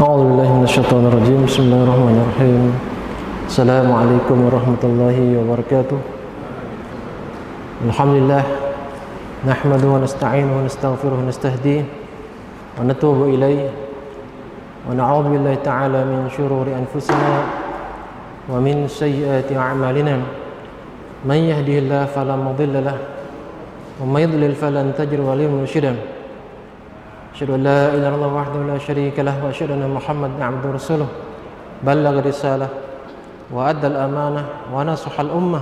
أعوذ بالله من الشيطان الرجيم. بسم الله الرحمن الرحيم. السلام عليكم ورحمة الله وبركاته. الحمد لله نحمده ونستعينه ونستغفره ونستهديه ونتوب إليه ونعوذ بالله تعالى من شرور أنفسنا ومن سيئات أعمالنا. من يهده الله فلا مضل له ومن يضلل فلن تجد وليا مرشدا. أشهد أن لا إله إلا الله وحده لا شريك له وأشهد أن محمدا عبده ورسوله بلغ الرسالة وأدى الأمانة ونصح الأمة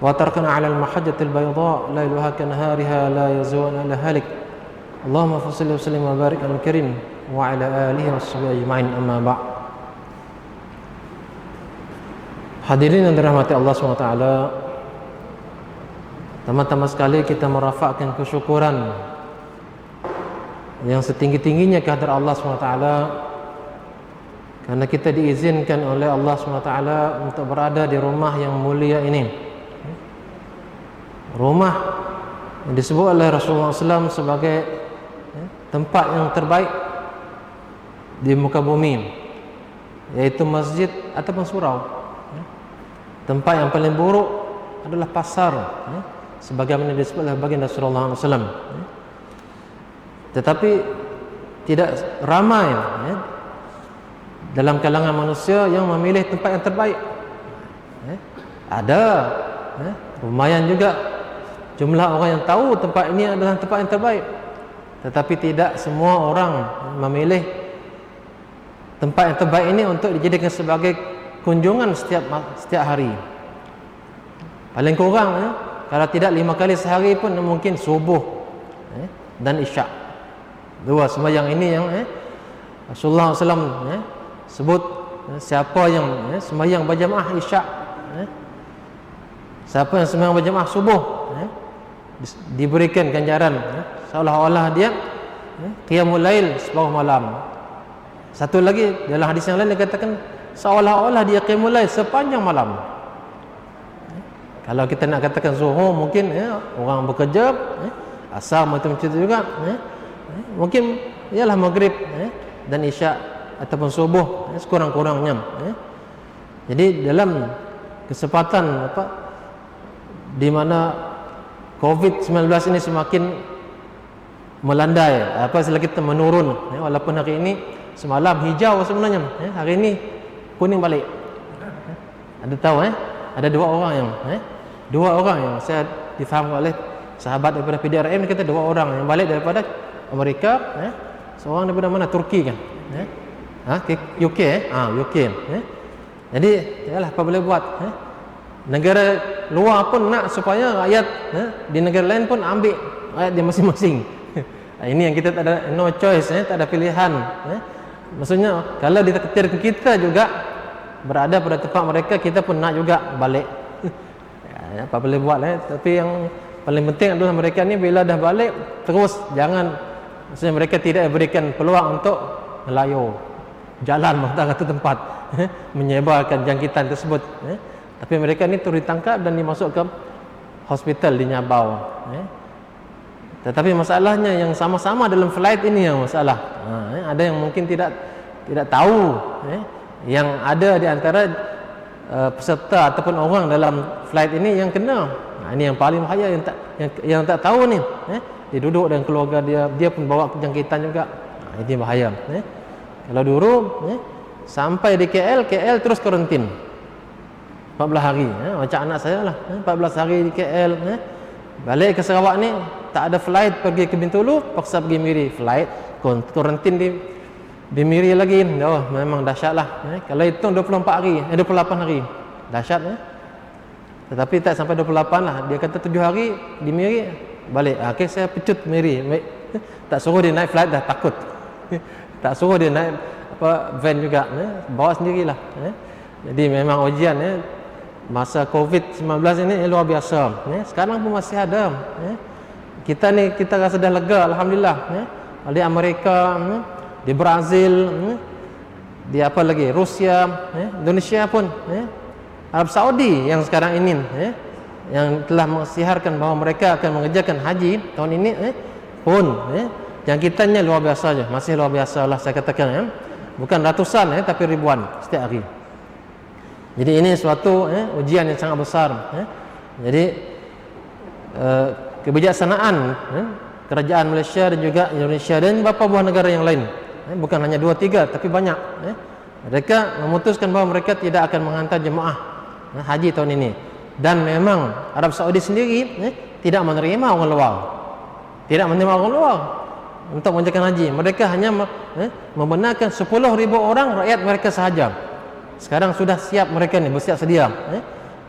وتركنا على المحجة البيضاء ليلها كنهارها لا يزول إلا هالك. اللهم صل وسلم وبارك على الكريم وعلى آله وصحبه أجمعين. أما بعد. Hadirin yang dirahmati Allah SWT, teman-teman sekali, kita merafakkan kesyukuran yang setinggi-tingginya kehadirat Allah SWT karena kita diizinkan oleh Allah SWT untuk berada di rumah yang mulia ini, rumah yang disebut oleh Rasulullah SAW sebagai tempat yang terbaik di muka bumi, yaitu masjid ataupun surau. Tempat yang paling buruk adalah pasar, sebagaimana disebut oleh baginda Rasulullah SAW. Tetapi tidak ramai dalam kalangan manusia yang memilih tempat yang terbaik. Ada lumayan juga jumlah orang yang tahu tempat ini adalah tempat yang terbaik, tetapi tidak semua orang memilih tempat yang terbaik ini untuk dijadikan sebagai kunjungan setiap hari. Paling kurang kalau tidak 5 kali sehari pun mungkin subuh dan isyak. Dua sembahyang ini yang Rasulullah SAW sebut, siapa yang sembahyang berjamaah isyak, siapa yang sembahyang berjamaah subuh, diberikan ganjaran seolah-olah dia qiyamul lail separuh malam. Satu lagi dalam hadis yang lain dia katakan seolah-olah dia qiyamul lail sepanjang malam. Kalau kita nak katakan zuhur, mungkin orang bekerja, asar macam itu juga, mungkin ialah maghrib dan isyak ataupun subuh sekurang-kurangnya. Jadi dalam kesempatan di mana COVID-19 ini semakin melandai, selagi kita menurun, walaupun hari ini semalam hijau sebenarnya, hari ini kuning balik. Ada tahu ada dua orang yang saya difaham oleh sahabat daripada PDRM, kata dua orang yang balik daripada Amerika, seorang daripada mana? Turki kan? UK, UK. Jadi, yalah apa boleh buat? Negara luar pun nak supaya rakyat di negara lain pun ambil rakyat dia masing-masing. Ini yang kita tak ada, no choice, tak ada pilihan. Maksudnya kalau ditakdirkan kita juga berada pada tempat mereka, kita pun nak juga balik. Apa boleh buat? Tapi yang paling penting adalah mereka ni bila dah balik terus jangan, maksudnya mereka tidak berikan peluang untuk melayu jalan ke tempat menyebarkan jangkitan tersebut. Tapi mereka ni terus ditangkap dan dimasuk ke hospital di Nyabau. Tetapi masalahnya yang sama-sama dalam flight ini yang masalah. Ada yang mungkin tidak tahu yang ada di antara peserta ataupun orang dalam flight ini yang kena. Ini yang paling bahaya, yang tak tahu ni. Dia duduk dengan keluarga dia pun bawa jangkitan juga. Ini bahaya. Kalau dulu sampai di KL terus karantin 14 hari. Macam anak saya lah, 14 hari di KL. Balik ke Sarawak ni tak ada flight pergi ke Bintulu, paksa pergi Miri. Flight karantin di Miri lagi. Oh, memang dahsyat lah. Kalau hitung 24 hari, 28 hari, dahsyat. Tetapi tak sampai 28 lah. Dia kata 7 hari di Miri, balik. Okay, saya pecut Miri. Tak suruh dia naik flight dah takut. Tak suruh dia naik van juga, bawa sendirilah. Jadi memang ujian masa COVID-19 ini luar biasa. Sekarang pun masih ada. Kita rasa dah lega, alhamdulillah. Di Amerika, di Brazil, di apa lagi, Rusia, Indonesia pun, Arab Saudi yang sekarang ini yang telah mensiharkan bahawa mereka akan mengerjakan haji tahun ini pun jangkitannya luar biasa je, masih luar biasa lah saya katakan ya. Bukan ratusan tapi ribuan setiap hari. Jadi ini suatu ujian yang sangat besar ya. Jadi kebijaksanaan kerajaan Malaysia dan juga Indonesia dan beberapa buah negara yang lain, bukan hanya 2-3 tapi banyak mereka memutuskan bahawa mereka tidak akan menghantar jemaah haji tahun ini. Dan memang Arab Saudi sendiri tidak menerima orang luar, tidak menerima orang luar untuk mengerjakan haji. Mereka hanya membenarkan 10,000 orang rakyat mereka sahaja. Sekarang sudah siap mereka ni, bersiap sedia.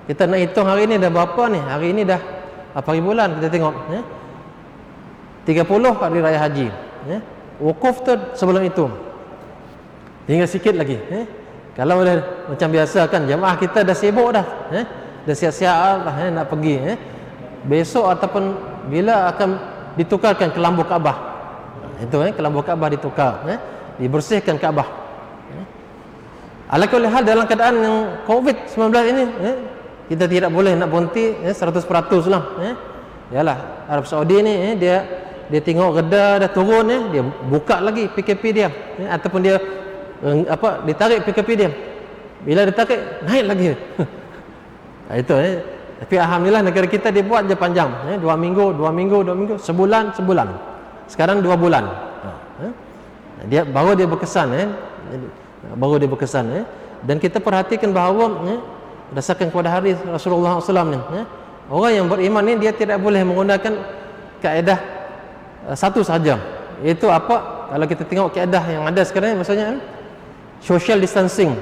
Kita nak hitung hari ini dah berapa ni? Hari ini dah apa hari bulan kita tengok 30 hari raya haji. Wukuf tu sebelum itu tinggal sikit lagi. Kalau dah macam biasa kan jemaah kita dah sibuk dah. Dah siap-siap dah nak pergi. Besok ataupun bila akan ditukarkan ke lambu Kaabah. Itu ke lambu Kaabah ditukar, dibersihkan Kaabah. Ala kulli hal dalam keadaan yang COVID-19 ini kita tidak boleh nak berhenti 100% lah. Yalah Arab Saudi ni dia tengok reda dah turun dia buka lagi PKP dia ataupun dia ditarik PKP dia. Bila ditarik naik lagi. Itu tapi alhamdulillah negara kita dia buat je panjang 2 minggu, sebulan. Sekarang 2 bulan. Dia baru dia berkesan dan kita perhatikan bahawa berdasarkan kepada hadis Rasulullah SAW ni orang yang beriman ni dia tidak boleh menggunakan kaedah satu sahaja, iaitu apa? Kalau kita tengok kaedah yang ada sekarang ni, maksudnya social distancing,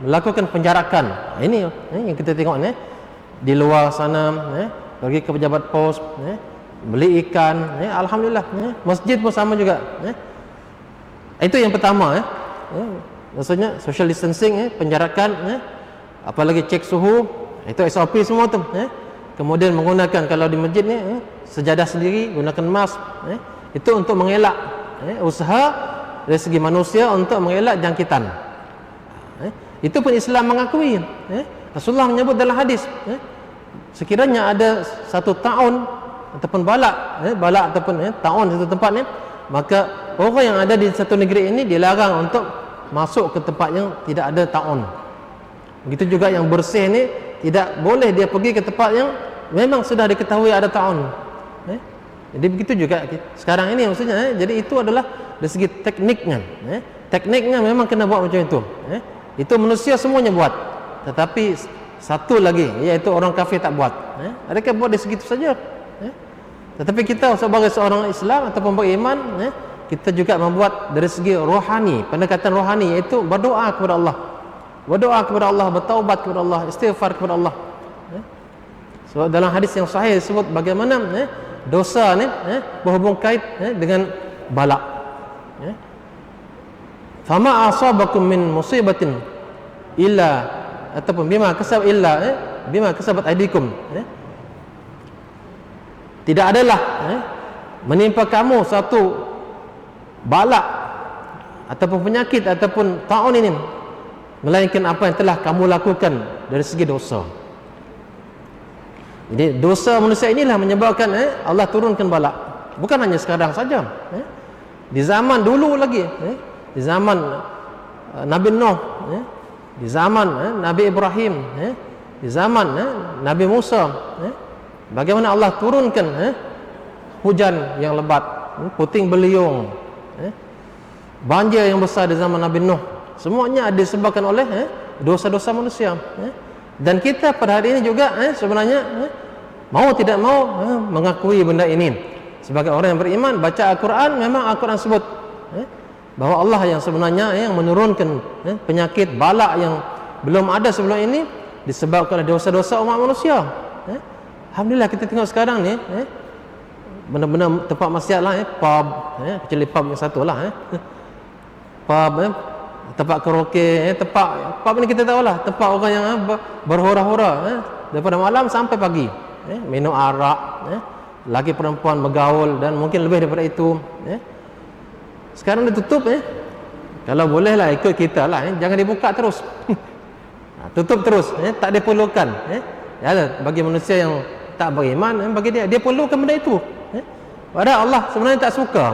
melakukan penjarakan. Ini yang kita tengok ni di luar sana, pergi ke pejabat pos, beli ikan, alhamdulillah, masjid pun sama juga. Itu yang pertama, maksudnya social distancing, penjarakan, apalagi cek suhu, itu SOP semua tu. Kemudian menggunakan kalau di masjid ni sejadah sendiri, gunakan mask, itu untuk mengelak usaha dari segi manusia untuk mengelak jangkitan. Itu pun Islam mengakui. Rasulullah menyebut dalam hadis, sekiranya ada satu taun ataupun balak ataupun taun satu tempat ni, maka orang yang ada di satu negeri ini dilarang untuk masuk ke tempat yang tidak ada taun. Begitu juga yang bersih ni tidak boleh dia pergi ke tempat yang memang sudah diketahui ada taun. Jadi begitu juga sekarang ini maksudnya. Jadi itu adalah dari segi tekniknya. Tekniknya memang kena buat macam itu. Itu manusia semuanya buat. Tetapi satu lagi, iaitu orang kafir tak buat. Mereka buat dari segitu saja. Tetapi kita sebagai seorang Islam ataupun beriman, kita juga membuat dari segi rohani, pendekatan rohani, iaitu berdoa kepada Allah. Berdoa kepada Allah, bertaubat kepada Allah, istighfar kepada Allah. So dalam hadis yang sahih disebut bagaimana dosa ni berhubung kait dengan balak. Fama asabakum min musibatin illa ataupun bima kasabat aydikum. Tidak adalah menimpa kamu satu balak ataupun penyakit ataupun taun ini melainkan apa yang telah kamu lakukan dari segi dosa. Jadi dosa manusia inilah menyebabkan Allah turunkan balak. Bukan hanya sekarang saja. Di zaman dulu lagi, di zaman Nabi Nuh, di zaman Nabi Ibrahim, di zaman Nabi Musa, bagaimana Allah turunkan hujan yang lebat, puting beliung, banjir yang besar di zaman Nabi Nuh. Semuanya disebabkan oleh dosa-dosa manusia. Dan kita pada hari ini juga sebenarnya mau tidak mau mengakui benda ini. Sebagai orang yang beriman, baca Al-Quran, memang Al-Quran sebut bahawa Allah yang sebenarnya yang menurunkan penyakit balak yang belum ada sebelum ini disebabkan oleh dosa-dosa umat manusia. Alhamdulillah kita tengok sekarang ni benar-benar tempat maksiat lah, pub, kecuali pub yang satu lah, pub, tempat karaoke, tempat pub ni kita tahu lah, tempat orang yang berhora-hora daripada malam sampai pagi, minum arak, laki perempuan bergaul dan mungkin lebih daripada itu. Sekarang dia tutup. Kalau boleh lah ikut kita lah, jangan dibuka terus. Tutup terus, tak diperlukan. Ya, bagi manusia yang tak beriman, bagi dia perlukan benda itu. Padahal Allah sebenarnya tak suka.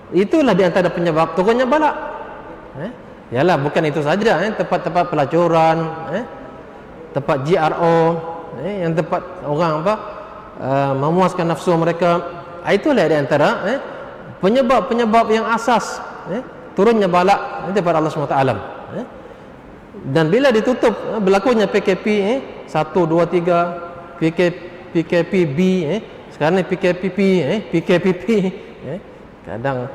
Itulah di antara penyebab turunnya bala. Yalah, bukan itu saja, tempat-tempat pelacuran, tempat GRO, yang tempat orang memuaskan nafsu mereka. Itulah di antara penyebab-penyebab yang asas turunnya bala daripada Allah SWT. Dan bila ditutup berlakunya PKP 1, 2, 3, PKPB, sekarang ni PKPP, PKPP, kadang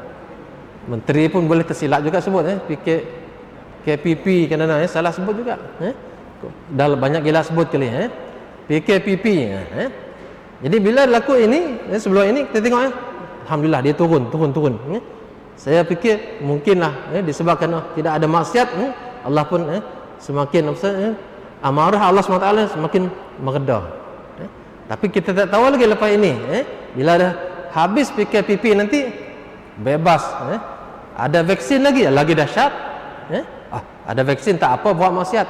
menteri pun boleh tersilap juga sebut PKPP, kadang-kadang salah sebut juga, dah banyak gila sebut kali, PKPP. Jadi bila laku ini, sebelum ini kita tengok, alhamdulillah dia turun. Saya fikir mungkinlah disebabkan tidak ada maksiat, Allah pun semakin amarah Allah SWT semakin mereda. Tapi kita tak tahu lagi lepas ini, bila dah habis PKPP nanti bebas, ada vaksin lagi dahsyat. Ada vaksin tak apa buat maksiat.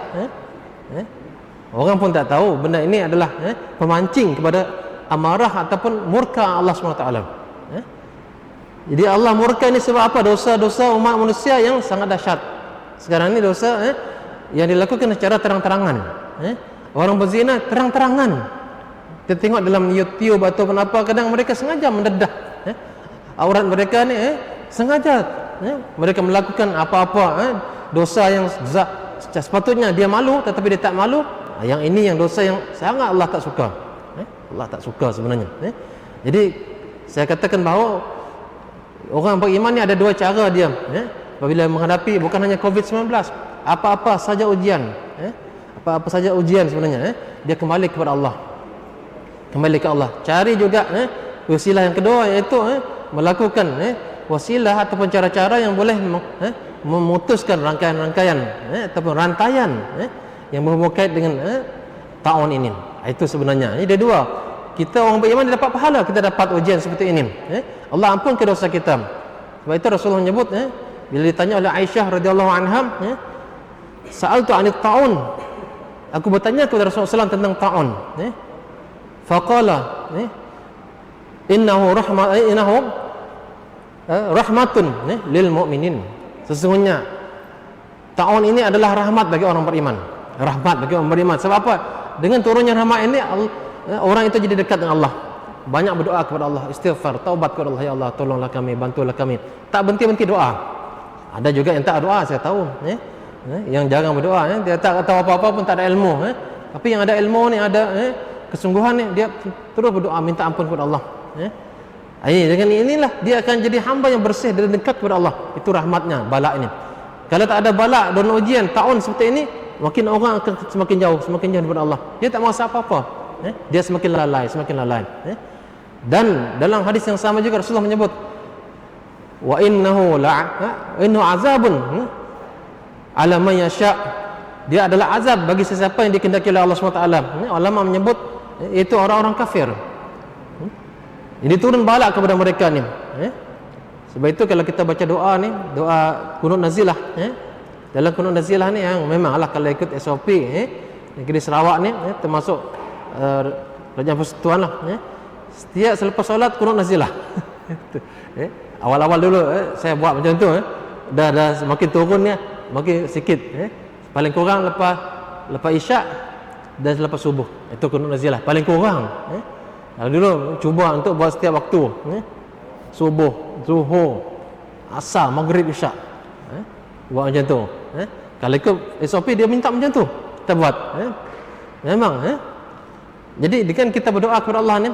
Orang pun tak tahu benda ini adalah pemancing kepada amarah ataupun murka Allah SWT. Jadi Allah murka ini sebab apa? Dosa-dosa umat manusia yang sangat dahsyat. Sekarang ini dosa yang dilakukan secara terang-terangan. Orang berzina terang-terangan. Kita tengok dalam YouTube ataupun apa, kadang mereka sengaja mendedah aurat mereka ni, sengaja mereka melakukan apa-apa dosa yang sepatutnya dia malu tetapi dia tak malu. Yang ini yang dosa yang sangat Allah tak suka. Allah tak suka sebenarnya. Jadi saya katakan bahawa orang beriman ni ada dua cara dia apabila menghadapi bukan hanya COVID-19, apa-apa saja ujian, apa-apa saja ujian sebenarnya, dia kembali kepada Allah, kembali ke Allah. Cari juga wasilah yang kedua, iaitu melakukan wasilah ataupun cara-cara yang boleh memutuskan rangkaian-rangkaian ataupun rantaian yang berkait dengan ta'un ini. Itu sebenarnya ini dia dua. Kita orang beriman dapat pahala, kita dapat ujian seperti ini. Allah ampunkan dosa kita. Sebab itu Rasulullah menyebut, bila ditanya oleh Aisyah radhiyallahu anha, sa'altu 'anit ta'un, aku bertanya kepada Rasulullah SAW tentang ta'un. Faqala innahu rahmatun lil mu'minin. Sesungguhnya ta'un ini adalah rahmat bagi orang beriman. Rahmat bagi orang beriman. Sebab apa? Dengan turunnya rahmat ini, orang itu jadi dekat dengan Allah. Banyak berdoa kepada Allah, istighfar, taubat kepada Allah. Ya Allah, tolonglah kami, bantulah kami. Tak berhenti-henti doa. Ada juga yang tak doa, saya tahu, yang jarang berdoa, dia tak tahu apa-apa pun, tak ada ilmu. Tapi yang ada ilmu ni, ada kesungguhan ni, dia terus berdoa minta ampun kepada Allah. Dengan inilah dia akan jadi hamba yang bersih dan dekat kepada Allah. Itu rahmatnya bala ini. Kalau tak ada bala dan ujian ta'un seperti ini, makin orang akan semakin jauh daripada Allah. Dia tak merasa apa-apa. Dia semakin lalai. Dan dalam hadis yang sama juga Rasulullah menyebut, wa innahu azabun ala man yasha. Dia adalah azab bagi sesiapa yang dikehendaki oleh Allah SWT. Ulama menyebut itu orang-orang kafir. Ini turun bala kepada mereka ni. Sebab itu kalau kita baca doa ni, doa kunut nazilah, dalam kunut nazilah ni yang memanglah kalau ikut SOP negeri Sarawak ni, termasuk Raja Persekutuan lah, setiap selepas solat kunut nazilah. Awal-awal dulu saya buat macam tu, dah semakin turun ni makin sikit, paling kurang lepas isyak dan selepas subuh, itu kunut nazilah paling kurang. Dulu cuba untuk buat setiap waktu, subuh, zuhur, asar, maghrib, isyak, buat macam tu. Kalau ikut SOP dia minta macam tu, kita buat. Memang jadi dengan kita berdoa kepada Allah ni,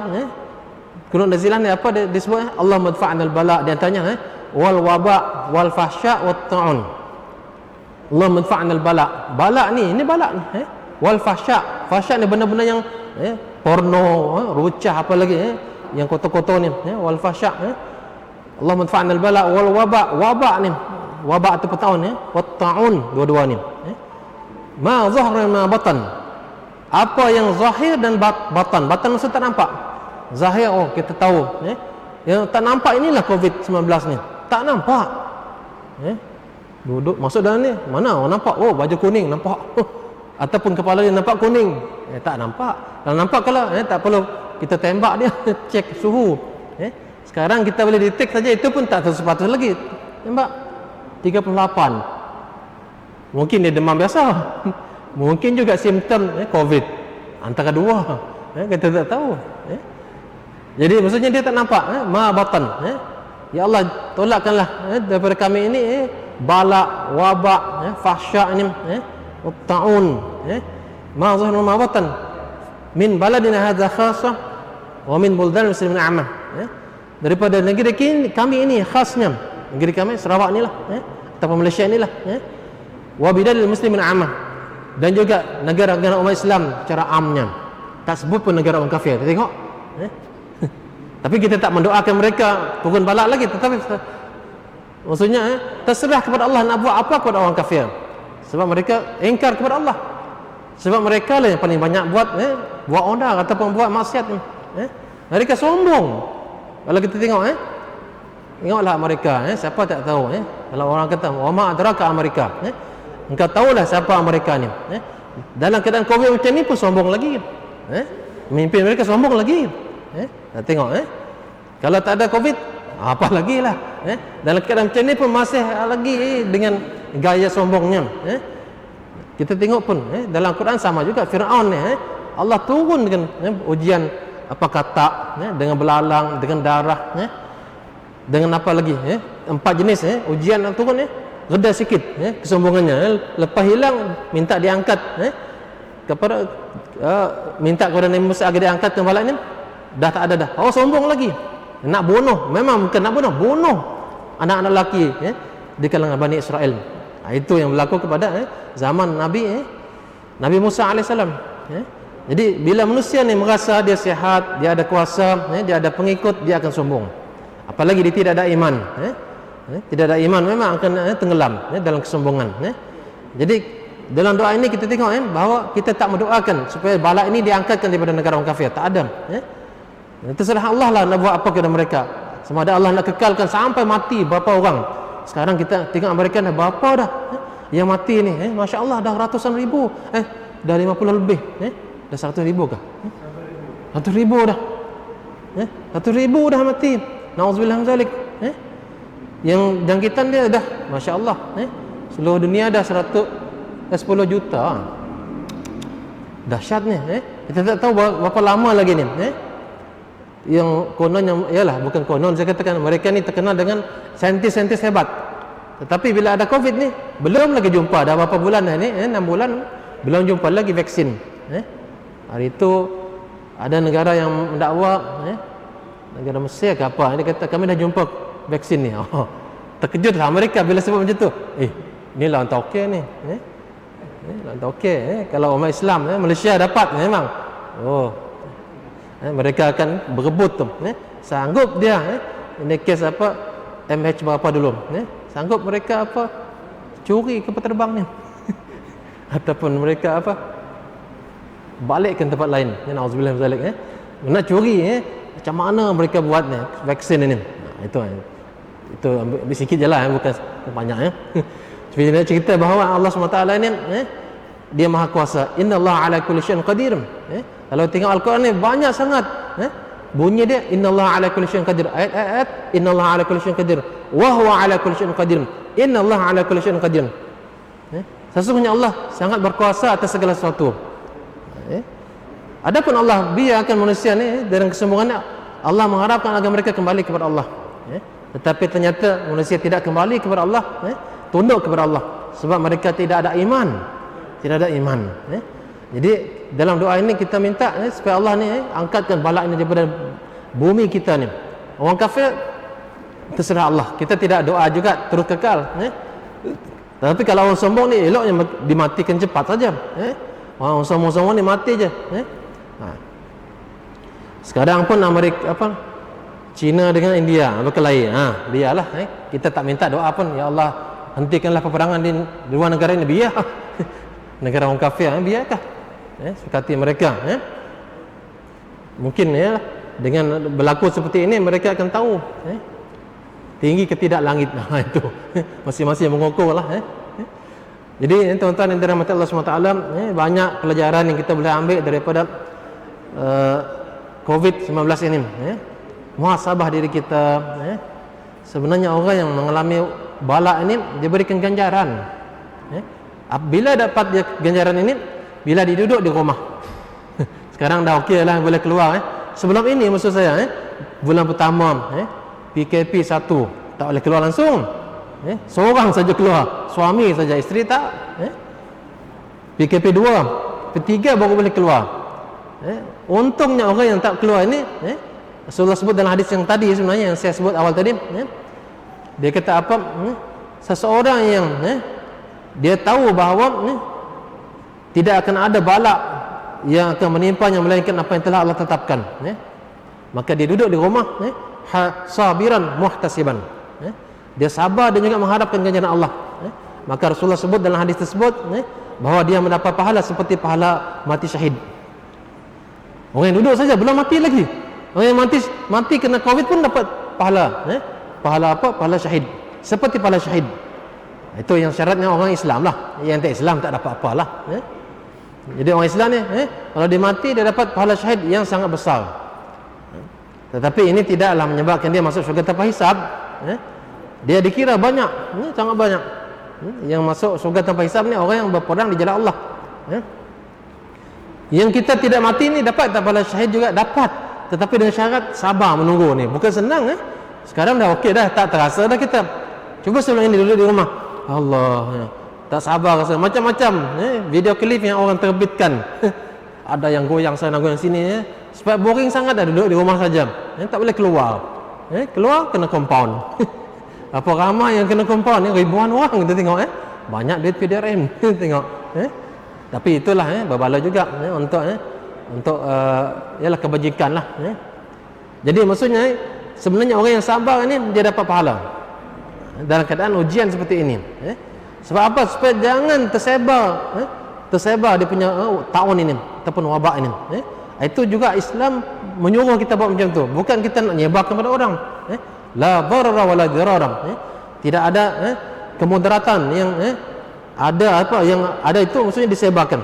kunut nazilah ni apa dia disebut? Allah madfa'nal bala, dia tanya wal waba wal fahsya wat ta'un. Allah madfa'nal bala. Bala ni bala ni, wal fahsya. Fahsya ni benda-benda yang porno, rucah, apa lagi yang kotor-kotor ni, wal fahsya. Allah madfa'nal bala wal waba ni, waba atau ta'un, wat ta'un, dua-dua ni. Ma zahra ma batan. Apa yang zahir dan batan. Batan maksud tak nampak. Zahir, kita tahu. Yang tak nampak inilah COVID-19 ni. Tak nampak. Duduk masuk dalam ni, mana orang nampak? Baju kuning nampak. Ataupun kepala dia nampak kuning. Tak nampak. Kalau nampak, kalau tak perlu kita tembak dia, cek suhu. Sekarang kita boleh detect saja, itu pun tak 100% lagi. Nampak? 38. Mungkin dia demam biasa. Mungkin juga simptom COVID. Antara dua. Kita tak tahu. Jadi maksudnya dia tak nampak ma batan. Ya Allah, tolakkanlah daripada kami ini bala, wabak, fahsya ini, taun, ma zahir ma batan min baladina hadza khassa wa min buldan muslimin amah. Daripada negeri kami ini khasnya, negeri kami Sarawak inilah, atau Malaysia inilah, wa bidal muslimin amah, dan juga negara-negara umat Islam secara amnya. Tak sebut pun negara orang kafir. Tengok. Tapi kita tak mendoakan mereka turun balak lagi, tetapi maksudnya terserah kepada Allah nak buat apa kepada orang kafir. Sebab mereka ingkar kepada Allah. Sebab mereka lah yang paling banyak buat onar ataupun buat maksiat. Mereka sombong. Kalau kita tengok tengoklah mereka, siapa tak tahu kalau orang kata wa ma adraka Amerika, engkau tahulah siapa mereka ni. Dalam keadaan Covid macam ni pun sombong lagi. Pemimpin mereka sombong lagi. Nak tengok kalau tak ada Covid apa lagi lah. Dalam keadaan macam ni pun masih lagi dengan gaya sombongnya. Kita tengok pun dalam Quran sama juga. Fir'aun ni Allah turun dengan ujian apa kata, dengan belalang, dengan darah, dengan apa lagi, 4 jenis ujian yang turun reda sikit kesombongannya. Lepas hilang minta diangkat kepada minta kepada Nabi Musa agar diangkat kembali ni, dah tak ada dah. Oh, sombong lagi. Nak bunuh, memang bukan nak bunuh anak-anak lelaki di kalangan Bani Israel. Itu yang berlaku kepada zaman Nabi Musa AS. Jadi bila manusia ni merasa dia sihat, dia ada kuasa, dia ada pengikut, dia akan sombong. Apalagi dia tidak ada iman. Tidak ada iman, memang akan tenggelam dalam kesombongan. Jadi dalam doa ini kita tengok bahawa kita tak mendoakan supaya bala ini diangkatkan daripada negara orang kafir. Tak ada. Terserah Allah lah nak buat apa kepada mereka. Sama ada Allah nak kekalkan sampai mati berapa orang. Sekarang kita tengok mereka dah berapa dah yang mati ni. Masya Allah dah ratusan ribu. Dah 50 lebih. Dah 100 ribu kah? 100 ribu dah. 100 ribu dah mati. Na'udzubillah min zalik. Yang jangkitan dia dah Masya Allah seluruh dunia dah 10 juta. Dahsyat ni. Kita tak tahu berapa lama lagi ni. Yang konon yang ialah bukan konon, saya katakan mereka ni terkenal dengan saintis-saintis hebat. Tetapi bila ada Covid ni belum lagi jumpa, dah berapa bulan dah ni 6 bulan belum jumpa lagi vaksin. Hari itu ada negara yang mendakwa negara Mesir ke apa, dia kata kami dah jumpa vaksin ni. Terkejutlah mereka bila sebut macam tu. Inilah orang okey ni. Orang okey kalau umat Islam Malaysia dapat memang. Mereka akan berebut tu. Sanggup dia ini kes apa MH berapa dulu. Sanggup mereka apa curi kapal terbang ni. Ataupun mereka apa balikkan tempat lain. Nauzubillah min zalik. Nak curi macam mana mereka buat ni vaksin ini. Itu ambil sikit je lah, bukan banyak Jadi nak cerita bahawa Allah SWT ni dia maha kuasa. Innallaha ala kulli syai'in qadir. Kalau tengok Al-Quran ni banyak sangat bunyi dia innallaha ala kulli syai'in qadir. Ayat-ayat innallaha ala kulli syai'in qadir wa huwa ala kulli syai'in qadir. Innallaha ala kulli syai'in qadir. Sesungguhnya Allah sangat berkuasa atas segala sesuatu. Adapun Allah biarkan manusia ni dengan kesombongannya, Allah mengharapkan agar mereka kembali kepada Allah. Tetapi ternyata manusia tidak kembali kepada Allah, tunduk kepada Allah sebab mereka tidak ada iman. Tidak ada iman. Jadi dalam doa ini kita minta supaya Allah ni angkatkan bala ini daripada bumi kita ni. Orang kafir terserah Allah. Kita tidak doa juga terus kekal. Tapi kalau orang sombong ni eloknya dimatikan cepat saja. Orang sombong-sombong ni mati je. Sekarang pun Amerika China dengan India berkelahi. Biarlah kita tak minta doa pun, ya Allah hentikanlah peperangan di luar negara ini, biar negara orang kafir biarkah sekati mereka. Mungkin dengan berlaku seperti ini mereka akan tahu tinggi ke tidak langit. Itu masing-masing mengukur lah. Jadi tuan-tuan yang dirahmati Allah SWT, banyak pelajaran yang kita boleh ambil daripada COVID-19 ini. muhasabah diri kita. Sebenarnya orang yang mengalami bala ini diberikan ganjaran. Bila dapat dia ganjaran ini, bila dia duduk di rumah. Sekarang dah okey lah, boleh keluar. Sebelum ini maksud saya, bulan pertama, PKP 1, tak boleh keluar langsung. Seorang saja keluar, suami saja, isteri tak. PKP 2, ketiga baru boleh keluar. Untungnya orang yang tak keluar ini, Rasulullah sebut dalam hadis yang tadi sebenarnya, yang saya sebut awal tadi, dia kata apa? Seseorang yang dia tahu bahawa tidak akan ada bala yang akan menimpanya melainkan apa yang telah Allah tetapkan, maka dia duduk di rumah, sabiran muhtasiban, dia sabar dan juga mengharapkan ganjaran Allah. Maka Rasulullah sebut dalam hadis tersebut bahawa dia mendapat pahala seperti pahala mati syahid. Orang yang duduk saja belum mati lagi, orang yang mati kena COVID pun dapat pahala, pahala apa? Pahala syahid, seperti pahala syahid. Itu yang syaratnya orang Islam lah. Yang tak Islam tak dapat apalah. Jadi orang Islam ni, kalau dia mati dia dapat pahala syahid yang sangat besar. Tetapi ini tidaklah menyebabkan dia masuk syurga tanpa hisab. Dia dikira banyak, sangat banyak. Yang masuk syurga tanpa hisab ni orang yang berperang di jalan Allah. Yang kita tidak mati ni dapat tak pahala syahid juga? Dapat. Tetapi dengan syarat sabar menunggu ni. Bukan senang. Sekarang dah okey dah, tak terasa dah kita. Cuba sebelum ini duduk di rumah, Allah, tak sabar rasa macam-macam video klip yang orang terbitkan. Ada yang goyang sana goyang sini, sebab boring sangat dah duduk di rumah saja, tak boleh keluar. Keluar kena compound. Apa ramai yang kena compound ni, ribuan orang kita tengok, banyak duit PDRM. Tengok. Tapi itulah berbala juga untuk ialah kebajikan lah. Jadi maksudnya sebenarnya orang yang sabar ni dia dapat pahala dalam keadaan ujian seperti ini. Sebab apa? Supaya jangan tersebar dia punya taun ini ataupun wabak ini. Itu juga Islam menyuruh kita buat macam tu. Bukan kita nak nyebar kepada orang. La darara wala dirara. Tidak ada kemudaratan yang ada apa yang ada itu maksudnya disebarkan.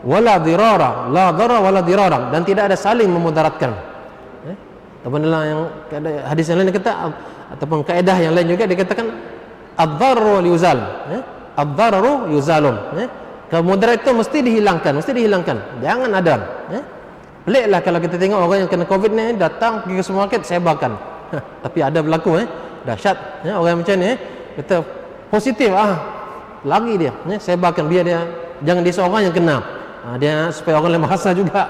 Wala dirara, la darara wala dirara, dan tidak ada saling memudaratkan. Ataupun dalam yang hadis yang lain kata, ataupun kaedah yang lain juga dikatakan ad-dararu yuzal, ad-dararu yuzalun. Kemudarat itu mesti dihilangkan, jangan ada. Peliklah kalau kita tengok orang yang kena COVID ni datang pergi ke supermarket sebarkan. Tapi ada berlaku dahsyat orang macam ni kata positif lagi dia sebarkan, biar dia jangan dia seorang yang kena, dia supaya orang lain merasa juga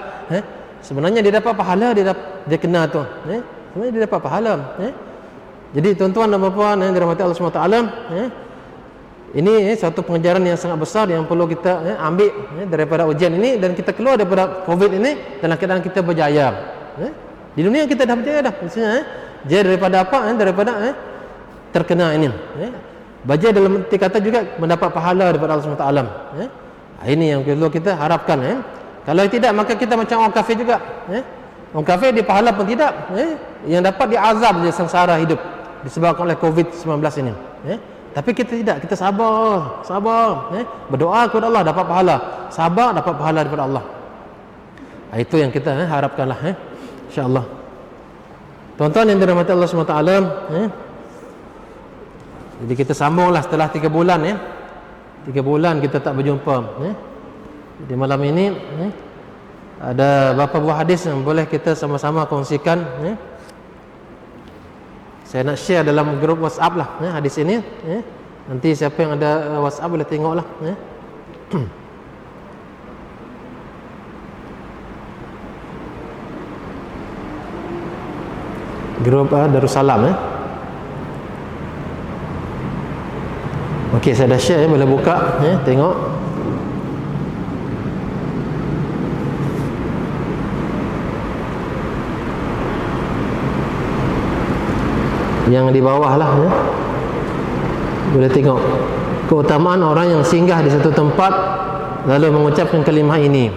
sebenarnya dia dapat pahala, dia kena tu, sebenarnya dia dapat pahala. Jadi tuan-tuan dan puan-puan yang dirahmati Allah SWT, ini satu pengajaran yang sangat besar yang perlu kita ambil daripada ujian ini, dan kita keluar daripada COVID ini dalam keadaan kita berjaya. Di dunia kita dah berjaya dah, maksudnya jaya daripada apa? Daripada terkena ini. Berjaya dalam arti kata juga mendapat pahala daripada Allah SWT. Ini yang perlu kita harapkan. Kalau tidak, maka kita macam orang kafir juga. Orang kafir dia pahala pun tidak, yang dapat dia azab, dia sengsara hidup disebabkan oleh COVID-19 ini. Tapi kita tidak, kita sabar, berdoa kepada Allah dapat pahala, sabar dapat pahala daripada Allah. Itu yang kita harapkanlah, insya-Allah. Tuan-tuan yang dirahmati Allah SWT, jadi kita sambunglah setelah 3 bulan 3 bulan kita tak berjumpa. Jadi malam ini ada beberapa buah hadis yang boleh kita sama-sama kongsikan. Saya nak share dalam grup WhatsApp lah hadis ini. Nanti siapa yang ada WhatsApp boleh tengok lah. Grup Darussalam. Okey, saya dah share, boleh buka tengok. Yang di bawah lah boleh tengok keutamaan orang yang singgah di satu tempat lalu mengucapkan kalimah ini.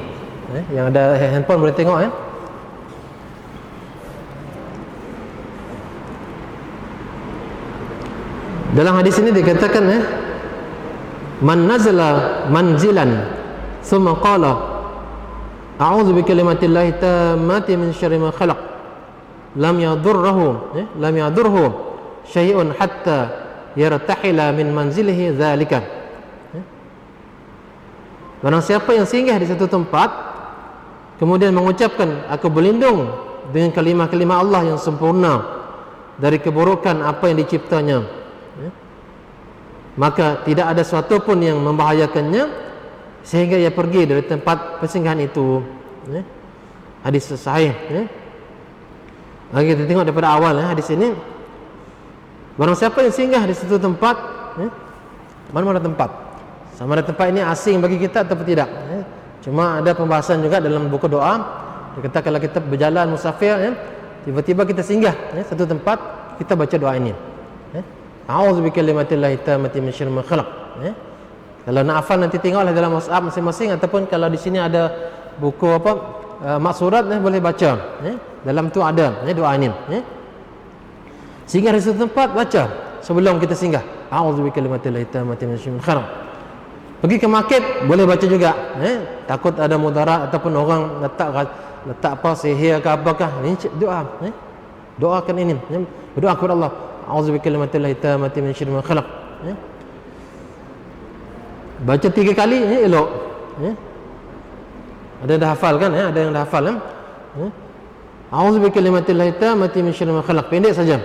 Yang ada handphone boleh tengok. Dalam hadis ini dikatakan man nazala manzilan thumma qala a'udzu bi kalimatillahi tammati min syarri ma khalaq lam yadurhu syai'un hatta yartahila min manzilihi dzalika. Barang siapa yang singgah di satu tempat kemudian mengucapkan aku berlindung dengan kalimah-kalimah Allah yang sempurna dari keburukan apa yang diciptanya, maka tidak ada sesuatu pun yang membahayakannya sehingga ia pergi dari tempat persinggahan itu. Hadis sahih. Kita tengok daripada awal hadis ini. Barang siapa yang singgah di satu tempat, mana-mana tempat, sama ada tempat ini asing bagi kita atau tidak, cuma ada pembahasan juga dalam buku doa. Dia kata kalau kita berjalan musafir, tiba-tiba kita singgah satu tempat, kita baca doa ini, a'udzu bikalimatillahi tammati min syarri ma khalaq. Kalau nak hafal nanti tengoklah dalam WhatsApp masing-masing, ataupun kalau di sini ada buku maksurat, boleh baca. Dalam tu ada doa ini. Singgah di satu tempat, baca sebelum kita singgah, a'udzu bikalimatillahi tammati min syarri ma khalaq. Pergi ke market boleh baca juga, takut ada mudarat ataupun orang letak apa sihir ke apakah, ini doa, doakan ini, berdoa kepada Allah, a'udzu bikalimatillahi tammati min syarri ma khalaq. Baca 3 kali elok. Ada yang dah hafal kan? Ada yang dah hafal kan? A'udzu bikalimatillahi tammati min syarri ma khalaq. Pendek saja.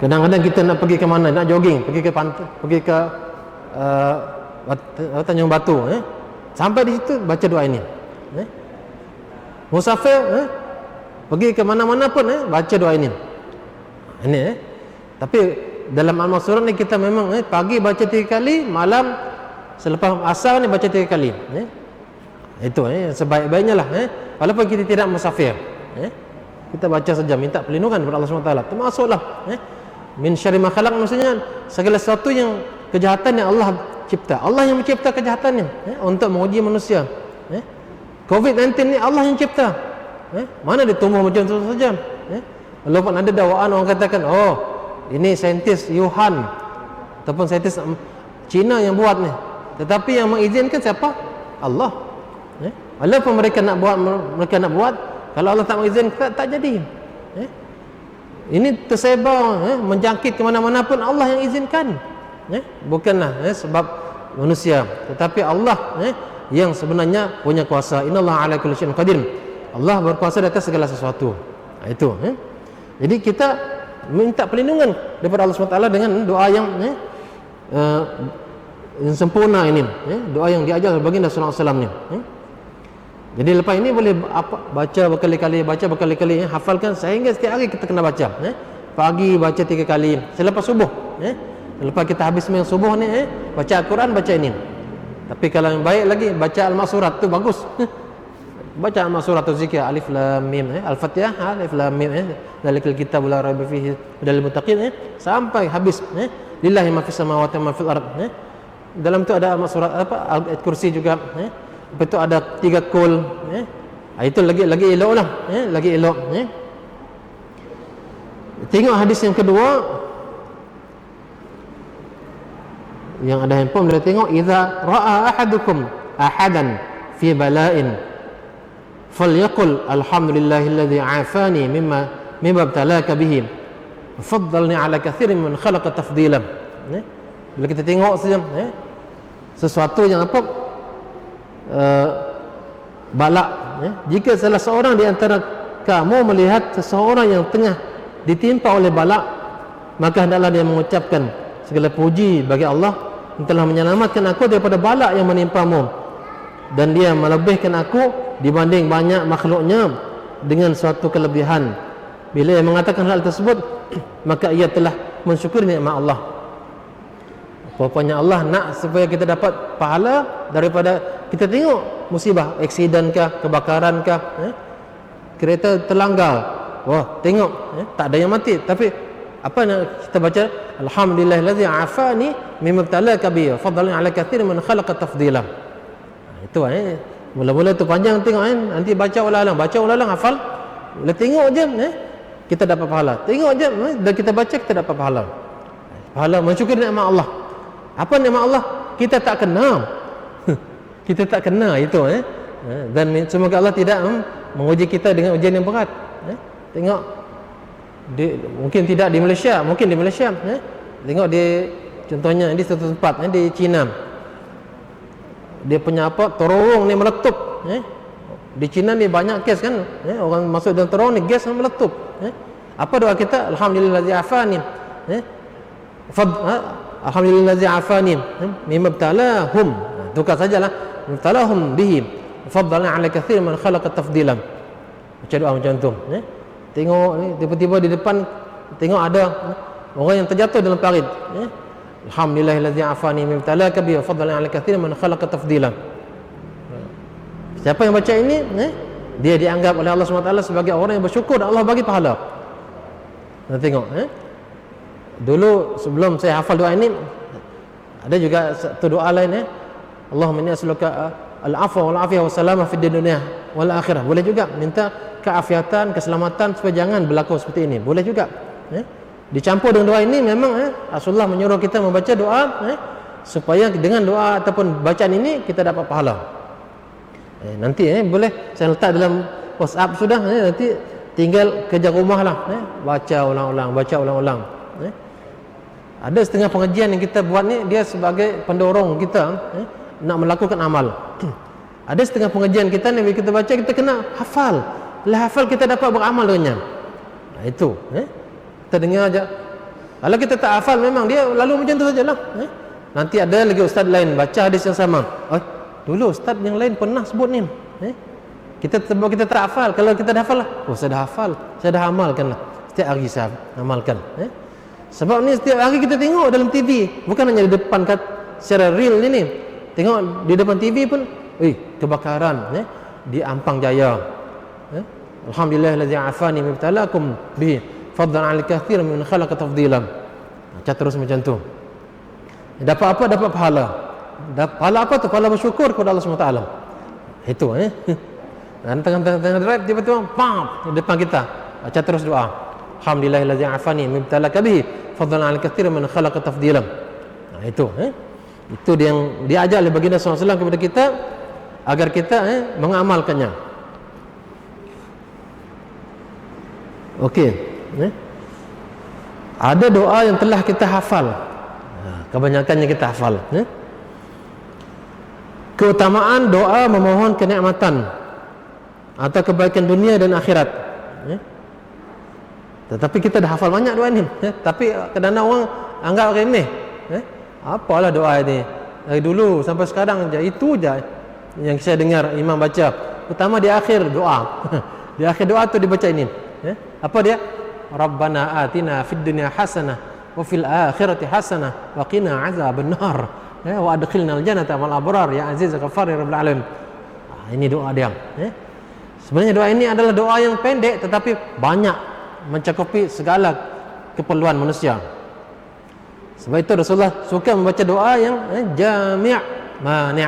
Kadang-kadang kita nak pergi ke mana, nak jogging, pergi ke pantai, pergi ke Tanjung Batu, sampai di situ baca doa ini. Musafir, pergi ke mana-mana pun, baca doa ini. Tapi dalam Al-Masur ni kita memang pagi baca 3 kali, malam selepas asar ni baca 3 kali. Itu sebaik-baiknya lah. Walaupun kita tidak musafir, kita baca saja, minta perlindungan kepada Allah SWT. Termasuklah min syarri ma khalaq, maksudnya segala sesuatu yang kejahatan yang Allah cipta. Allah yang mencipta kejahatannya untuk menguji manusia. COVID-19 ni Allah yang cipta. Mana dia tumbuh macam tu saja. Walaupun ada dakwaan orang katakan, oh ini saintis Yuhan ataupun saintis Cina yang buat ni, tetapi yang mengizinkan siapa? Allah. Walaupun mereka nak buat, kalau Allah tak mengizinkan, tak jadi. Ini tersebar, menjangkit ke mana-mana pun Allah yang izinkan, bukanlah sebab manusia, tetapi Allah yang sebenarnya punya kuasa. Innallaha ala kulli syai'in qadir. Allah berkuasa di atas segala sesuatu. Itu. Jadi kita minta perlindungan daripada Allah SWT dengan doa yang sempurna ini, doa yang diajar baginda sallallahu alaihi wasallam ni. Jadi lepas ini boleh baca berkali-kali, hafalkan sehingga setiap hari kita kena baca. Pagi baca 3 kali, selepas subuh. Selepas kita habis sembahyang subuh ni, baca Al-Quran, baca ini. Tapi kalau yang baik lagi, baca Al-Masurat tu bagus. Baca Al-Masurat tu zikir Alif Lam Mim, Al-Fatihah, Alif Lam Mim, Dzalikal Kitabu la raiba fihi hudal muttaqin, sampai habis. Lillahi ma fis samawati wa ma fil ard. Dalam tu ada Al-Masurat Ayat Kursi juga. Lepas tu ada 3 kul, itu lagi elok lah, lagi elok. Tengok hadis yang kedua, yang ada handphone boleh tengok, idza ra'a ahadukum ahadan fi bala'in falyaqul alhamdulillahilladzi 'afani mimma ibtalaka bihi faddalni 'ala katsirin min khalaqa tafdila. Bila kita tengok saja sesuatu yang balak, jika salah seorang di antara kamu melihat seseorang yang tengah ditimpa oleh balak, maka hendaklah dia mengucapkan segala puji bagi Allah yang telah menyelamatkan aku daripada balak yang menimpamu, dan dia melebihkan aku dibanding banyak makhluknya dengan suatu kelebihan. Bila ia mengatakan hal tersebut, maka ia telah mensyukuri nikmat Allah. Rupanya Allah nak supaya kita dapat pahala daripada kita tengok musibah, aksiden kah, kebakaran kah, kereta terlanggar, wah tengok tak ada yang mati, tapi apa yang kita baca, alhamdulillahillazi afani mimma ibtalaka bihi fadlan ala katsirin man khalaqa tafdila. Itu mula-mula tu panjang tengok, nanti baca ulang-ulang hafal, bila tengok je kita dapat pahala, tengok je dan kita baca, kita dapat pahala. Pahala mensyukuri nikmat Allah. Apa nikmat Allah? Kita tak kenal. Kita tak kenal itu. Dan semoga Allah tidak menguji kita dengan ujian yang berat. Tengok mungkin tidak di Malaysia, mungkin di Malaysia. Tengok di contohnya di satu tempat di China. Dia punya terowong ni meletup. Di China ni banyak kes kan, orang masuk dalam terowong ni gas meletup. Apa doa kita? Alhamdulillazi afani. Alhamdulillazi afani mimma ibtalahum. Tukar sajalah. Ibtalahum bihi. Faddalna ala katsir man khalaqa tafdilan. Baca doa macam tu. Tengok ni tiba-tiba di depan tengok ada orang yang terjatuh dalam parit. Alhamdulillazi afani mimma ibtalaka bihi wa faddalna ala katsir man khalaqa tafdilan. Siapa yang baca ini, dia dianggap oleh Allah SWT sebagai orang yang bersyukur dan Allah bagi pahala. Kita tengok. Dulu sebelum saya hafal doa ini, ada juga satu doa lain. Allahumma inni as'aluka al-afwa wal afiyah wassalamah fid dunya wal akhirah. Boleh juga minta keafiatan, keselamatan supaya jangan berlaku seperti ini. Boleh juga. Dicampur dengan doa ini memang Rasulullah menyuruh kita membaca doa supaya dengan doa ataupun bacaan ini kita dapat pahala. Nanti boleh saya letak dalam WhatsApp sudah, nanti tinggal kerja rumah lah, baca ulang-ulang. Ada setengah pengajian yang kita buat ni dia sebagai pendorong kita nak melakukan amal. Ada setengah pengajian kita ni bila kita baca kita kena hafal. Bila hafal kita dapat beramal dengannya. Itu kita dengar aja. Kalau kita tak hafal memang dia lalu macam tu sajalah. Nanti ada lagi ustaz lain baca hadis yang sama. Dulu ustaz yang lain pernah sebut ni. Kita tak hafal. Kalau kita dah hafal lah, saya dah hafal, saya dah amalkan lah. Setiap hari saya amalkan. Sebab ni setiap hari kita tengok dalam TV, bukan hanya di depan secara real ni. Tengok di depan TV pun, kebakaran di Ampang Jaya. Alhamdulillahillazi afani mibtalakum bihi fadlan 'ala katsir min khalaqa tafdilan. Macam terus macam tu. Dapat apa? Dapat pahala. Pahala apa tu? Pahala bersyukur kepada Allah SWT. Itu dan tengah-tengah drive tiba-tiba di depan kita baca terus doa. Alhamdulillahillazi afani mibtalaka bihi fadlan 'ala katsir min khalaqa tafdilan. Itu itu yang diajar oleh baginda SAW kepada kita agar kita mengamalkannya. Okey. Ada doa yang telah kita hafal. Kebanyakannya kita hafal. Keutamaan doa memohon kenikmatan atau kebaikan dunia dan akhirat. Tetapi kita dah hafal banyak doa ni. Tapi kadang-kadang orang anggap remeh. Apalah doa ini. Dari dulu sampai sekarang je itu je yang saya dengar imam baca. Utama di akhir doa. Di akhir doa tu dibaca ini. Apa dia? Rabbana atina fid dunya hasanah wa fil akhirati hasanah wa qina azabannar. Wa adkhilnal jannata ma'al abrar ya aziz ghafar ya rabbul alamin. Ini doa dia. Sebenarnya doa ini adalah doa yang pendek tetapi banyak mencakupi segala keperluan manusia. Sebab itu Rasulullah suka membaca doa yang jami' mani'.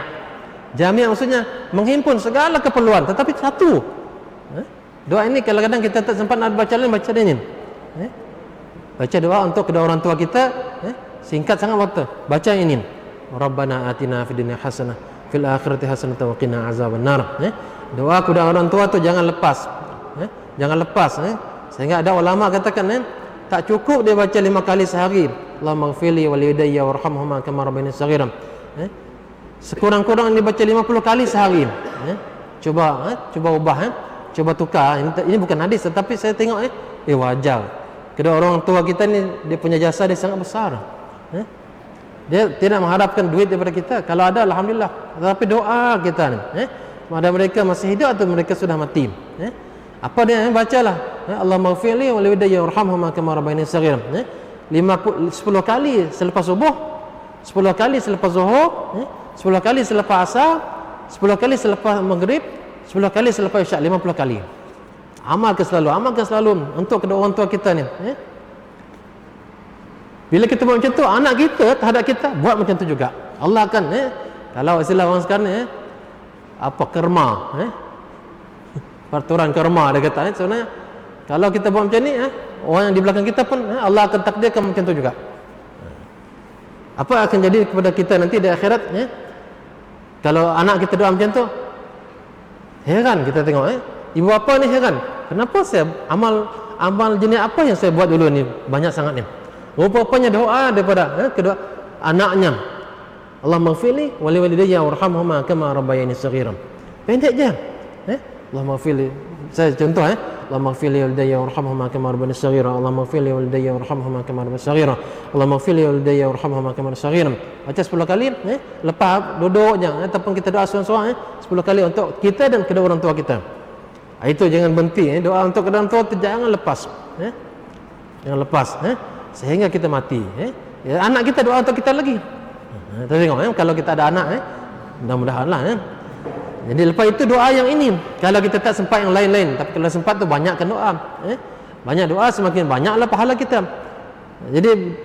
Jami' maksudnya menghimpun segala keperluan tetapi satu. Doa ini kadang-kadang kita tak sempat nak baca lain, baca ini. Baca doa untuk kedua orang tua kita, singkat sangat waktu. Baca ini. Rabbana atina fid dunya hasanah fil akhirati hasanah wa qina azabannar. Doa kedua orang tua tu jangan lepas. Jangan lepas. Sehingga ada ulama katakan tak cukup dia baca 5 kali sehari. Allahumma ighfirli wa liwalidayya warhamhuma kama rabbayani shaghiran. Sekurang-kurang dia baca 50 kali sehari. Coba ubah. Coba tukar. Ini bukan hadis tetapi saya tengok wajar. Kedua orang tua kita ni dia punya jasa dia sangat besar. Dia tidak mengharapkan duit daripada kita. Kalau ada alhamdulillah. Tetapi doa kita ni ada mereka masih hidup atau mereka sudah mati. Apa dia bacalah. Allahumma ighfirli wa liwalidayya warhamhuma kama rabbayani shaghiran. 10 kali selepas subuh, 10 kali selepas zuhur, 10 kali selepas asar, 10 kali selepas maghrib, 10 kali selepas isyak, 50 kali. Amalkan selalu untuk kedua orang tua kita ni. Bila kita buat macam tu, anak kita terhadap kita buat macam tu juga. Allah akan kalau istilah orang sekarang ni kerma, peraturan kerma dia kata sebenarnya kalau kita buat macam ni orang yang di belakang kita pun Allah akan takdirkan macam tu juga. Apa akan jadi kepada kita nanti di akhirat kalau anak kita doa macam tu? Heran kita tengok ibu bapa ni heran. Kenapa saya amal jenis apa yang saya buat dulu ni banyak sangat ni. Rupa-rupanya doa daripada kedua anaknya. Allahumma ighfirli wa li walidayya warhamhuma kama rabbayani shaghiran. Pendek je. Allahumma ighfirli. Saya contoh Allahumma ighfirli wa walidayya warhamhuma kama rabbayani shaghiran. Allahumma ighfirli wa walidayya warhamhuma kama rabbayani shaghiran. Allahumma ighfirli wa walidayya warhamhuma kama rabbayani shaghiran. Baca 10 kali lepas duduk je ataupun kita doa seorang-seorang 10 kali untuk kita dan kedua orang tua kita. Itu jangan berhenti doa untuk kedua orang tua tu jangan lepas. Jangan lepas sehingga kita mati. Anak kita doa untuk kita lagi. Kita tengok kalau kita ada anak mudah-mudahanlah Jadi lepas itu doa yang ini. Kalau kita tak sempat yang lain-lain, tapi kalau sempat tu banyakkan doa. Banyak doa semakin banyaklah pahala kita. Jadi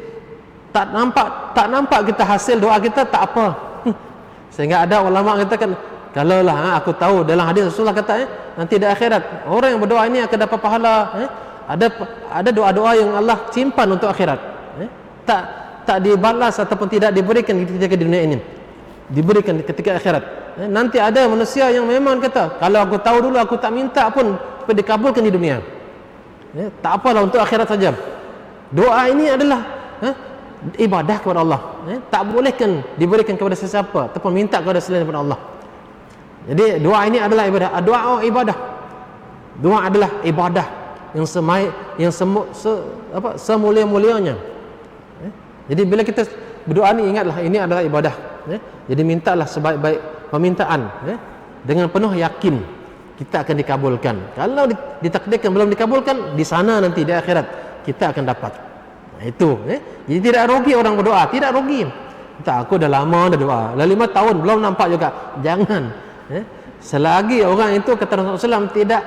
tak nampak kita hasil doa kita tak apa. Sehingga ada ulama katakan kalaulah aku tahu dalam hadis Rasulullah kata nanti di akhirat orang yang berdoa ini akan dapat pahala ada doa-doa yang Allah simpan untuk akhirat. Tak dibalas ataupun tidak diberikan ketika di dunia ini. Diberikan ketika akhirat. Nanti ada manusia yang memang kata kalau aku tahu dulu aku tak minta pun supaya dikabulkan di dunia. Tak apalah untuk akhirat saja. Doa ini adalah ibadah kepada Allah. Tak bolehkan diberikan kepada sesiapa ataupun minta kepada selain daripada Allah. Jadi doa ini adalah ibadah. Doa ibadah. Doa adalah ibadah yang semulia-mulianya. Jadi bila kita berdoa ni ingatlah ini adalah ibadah. Jadi mintalah sebaik-baik permintaan dengan penuh yakin kita akan dikabulkan. Kalau ditakdirkan belum dikabulkan, di sana nanti di akhirat kita akan dapat. Itu jadi tidak rugi orang berdoa, tidak rugi. Tak, aku dah lama dah doa, dah 5 tahun belum nampak juga. Jangan. Selagi orang itu kata Rasulullah SAW tidak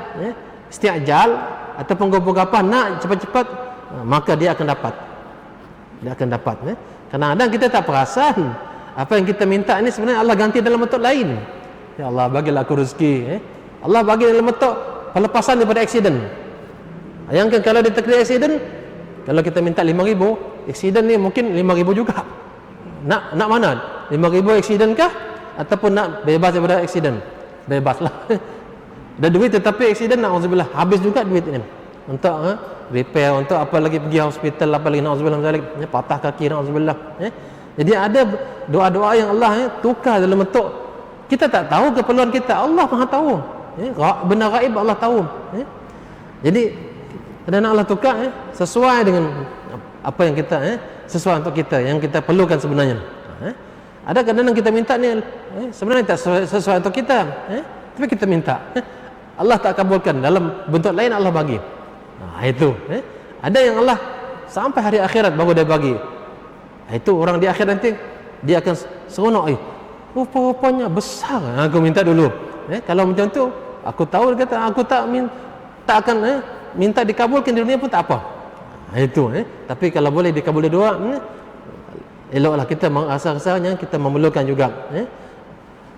isti'jal ataupun gopoh-gopoh nak cepat-cepat, maka dia akan dapat. Dia akan dapat. Kadang-kadang kita tak perasan apa yang kita minta ini sebenarnya Allah ganti dalam bentuk lain. Ya Allah bagilah aku rezeki. Allah bagi dalam bentuk pelepasan daripada aksiden. Bayangkan kalau dia terkena aksiden, kalau kita minta 5,000, aksiden ni mungkin 5,000 juga. Nak mana? 5,000 aksiden kah? Ataupun nak bebas daripada aksiden? Bebaslah. Ada duit tetapi aksiden na'udzubillah habis juga duit ini. Untuk repair, untuk apa lagi pergi hospital, apa lagi na'udzubillah patah kaki na'udzubillah. Jadi ada doa-doa yang Allah tukar dalam bentuk kita tak tahu keperluan kita. Allah Maha tahu. Benar gaib Allah tahu. Jadi kadang Allah tukar sesuai dengan apa yang kita sesuai untuk kita yang kita perlukan sebenarnya. Ada kadang-kadang kita minta ni sebenarnya tak sesuai untuk kita, tapi kita minta. Allah tak kabulkan, dalam bentuk lain Allah bagi. Itu. Ada yang Allah sampai hari akhirat baru dia bagi. Itu orang di akhirat nanti dia akan seronok. Rupa-rupanya besar aku minta dulu. Kalau macam tu aku tahu dia kata aku tak akan minta dikabulkan di dunia pun tak apa. Itu. Tapi kalau boleh dikabul doa, eloklah kita rasa-rasanya kita memerlukan juga.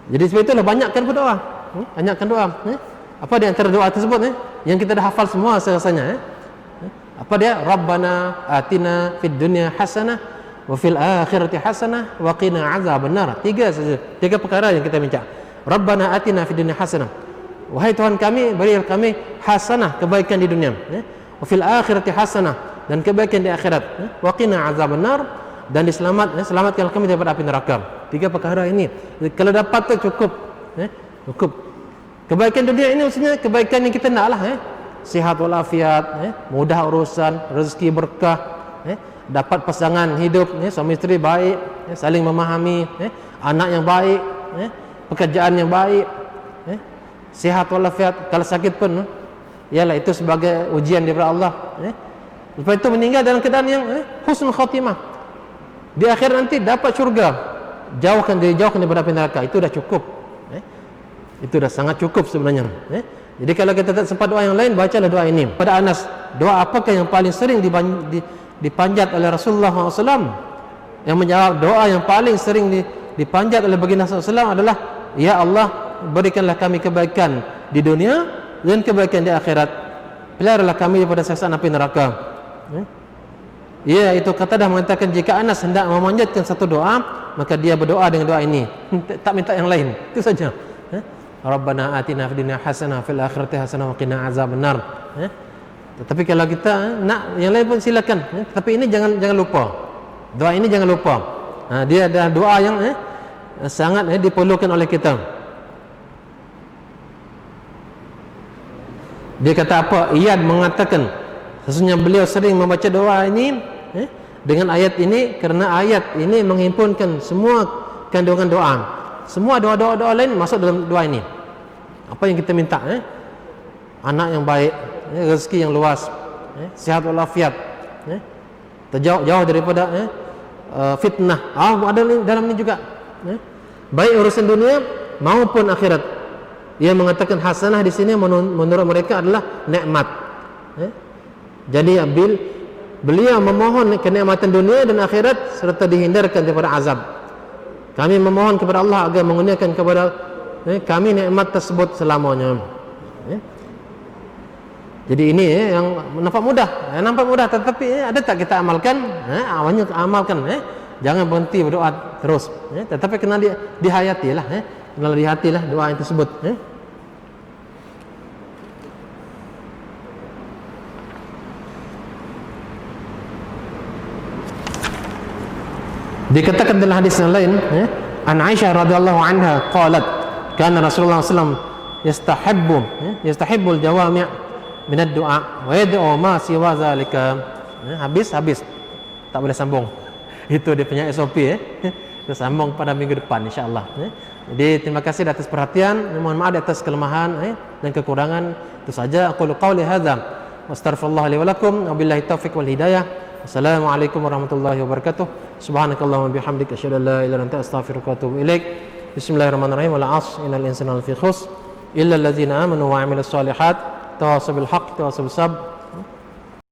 Jadi sebab itulah banyakkan berdoa. Banyakkan doa. Apa di antara doa tersebut yang kita dah hafal semua rasanya. Apa dia? Rabbana atina fid dunya hasanah wa fil akhirati hasanah wa qina azabannar. 3 saja. 3 perkara yang kita minta. Rabbana atina fid dunya hasanah. Wahai Tuhan kami, berilah kami hasanah, kebaikan di dunia. Wa fil akhirati hasanah, dan kebaikan di akhirat. Wa qina azabannar, dan selamatkan kami daripada api neraka. 3 perkara ini kalau dapat tu cukup. Cukup. Kebaikan dunia ini maksudnya kebaikan yang kita naklah, sihat walafiat, mudah urusan, rezeki berkah, dapat pasangan hidup, suami isteri baik, saling memahami, anak yang baik, pekerjaan yang baik, sihat walafiat. Kalau sakit pun ialah itu sebagai ujian daripada Allah. Lepas itu meninggal dalam keadaan yang husnul khatimah. Di akhir nanti dapat syurga, jauhkan daripada api neraka. Itu dah cukup. Itu dah sangat cukup sebenarnya. Jadi kalau kita tak sempat doa yang lain, bacalah doa ini. Pada Anas, doa apakah yang paling sering dipanjat oleh Rasulullah SAW? Yang menjawab doa yang paling sering dipanjat oleh baginda SAW adalah, ya Allah, berikanlah kami kebaikan di dunia dan kebaikan di akhirat. Peliharalah kami daripada siksaan api neraka. Ya, itu kata dah mengatakan jika Anas hendak memanjatkan satu doa, maka dia berdoa dengan doa ini. Tak minta yang lain. Itu saja. Rabbana atina fid dunya hasanah fil akhirati hasanah wa qina azabannar. Tetapi kalau kita nak yang lain pun silakan, tapi ini jangan lupa. Doa ini jangan lupa. Dia ada doa yang sangat diperlukan oleh kita. Dia kata apa? Iyad mengatakan sesungguhnya beliau sering membaca doa ini dengan ayat ini, kerana ayat ini menghimpunkan semua kandungan doa. Semua doa lain masuk dalam doa ini. Apa yang kita minta? Anak yang baik, rezeki yang luas, sihat walafiat, terjauh daripada fitnah. Ada dalam ini juga. Baik urusan dunia maupun akhirat. Ia mengatakan hasanah di sini menurut mereka adalah nikmat. Jadi beliau memohon kenikmatan dunia dan akhirat serta dihindarkan daripada azab. Kami memohon kepada Allah agar mengurniakan kepada kami nikmat tersebut selamanya. Jadi ini yang nampak mudah, tetapi ada tak kita amalkan? Awalnya amalkan. Jangan berhenti berdoa terus. Tetapi kena dihayatilah. Kena dihatilah doa yang tersebut. Dikatakan dalam hadis yang lain, an Aisyah radhiyallahu anha qalat kana Rasulullah sallallahu alaihi wasallam yastahibbul jawami' min ad-du'a wa yad'u ma siwa zalika. Habis tak boleh sambung. Itu dia punya SOP. Kita sambung pada minggu depan insya-Allah. Jadi terima kasih atas perhatian, mohon maaf atas kelemahan dan kekurangan. Itu saja aku qauli hadza wastaghfirullah li wa lakum wa billahi taufiq wal hidayah. Assalamualaikum warahmatullahi wabarakatuh. Subhanakallahumma bihamdika asyhadu an la ilaha illa anta astaghfiruka wa atubu ilaik. Bismillahirrahmanirrahim. Wal 'ashr innal insana lafi khusr illa allazina amanu wa 'amilus solihat tawassaw bil haqq tawassaw bis sabr